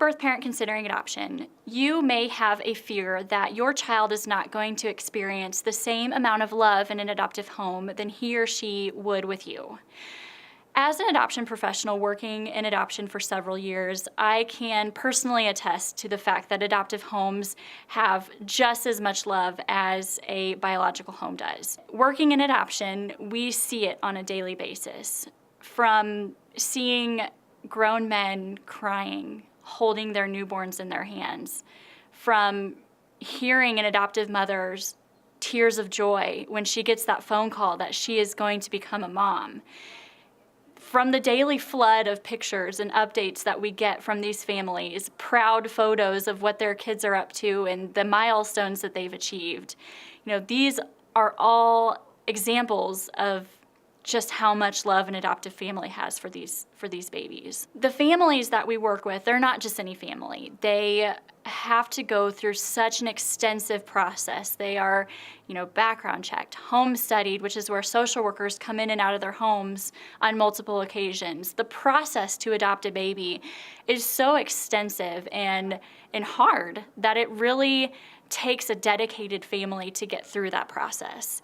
birth parent considering adoption, you may have a fear that your child is not going to experience the same amount of love in an adoptive home than he or she would with you. As an adoption professional working in adoption for several years, I can personally attest to the fact that adoptive homes have just as much love as a biological home does. Working in adoption, we see it on a daily basis. From seeing grown men crying, holding their newborns in their hands, from hearing an adoptive mother's tears of joy when she gets that phone call that she is going to become a mom, from the daily flood of pictures and updates that we get from these families, proud photos of what their kids are up to and the milestones that they've achieved. These are all examples of just how much love an adoptive family has for these babies. The families that we work with, they're not just any family. They have to go through such an extensive process. They are, background checked, home studied, which is where social workers come in and out of their homes on multiple occasions. The process to adopt a baby is so extensive and hard that it really takes a dedicated family to get through that process.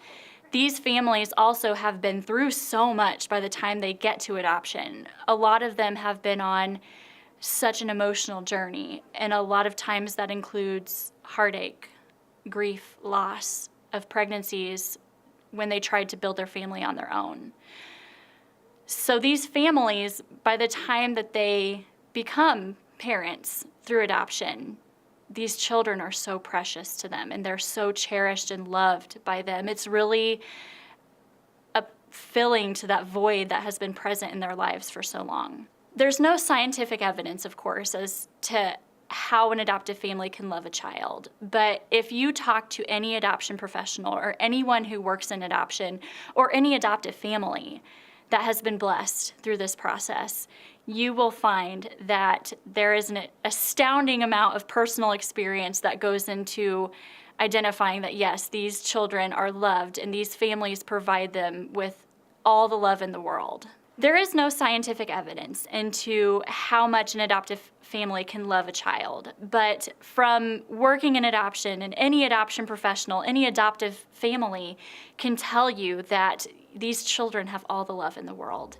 These families also have been through so much by the time they get to adoption. A lot of them have been on such an emotional journey, and a lot of times that includes heartache, grief, loss of pregnancies when they tried to build their family on their own. So these families, by the time that they become parents through adoption, these children are so precious to them and they're so cherished and loved by them. It's really a filling to that void that has been present in their lives for so long. There's no scientific evidence, of course, as to how an adoptive family can love a child. But if you talk to any adoption professional or anyone who works in adoption or any adoptive family that has been blessed through this process, you will find that there is an astounding amount of personal experience that goes into identifying that, yes, these children are loved and these families provide them with all the love in the world. There is no scientific evidence into how much an adoptive family can love a child, but from working in adoption, and any adoption professional, any adoptive family can tell you that these children have all the love in the world.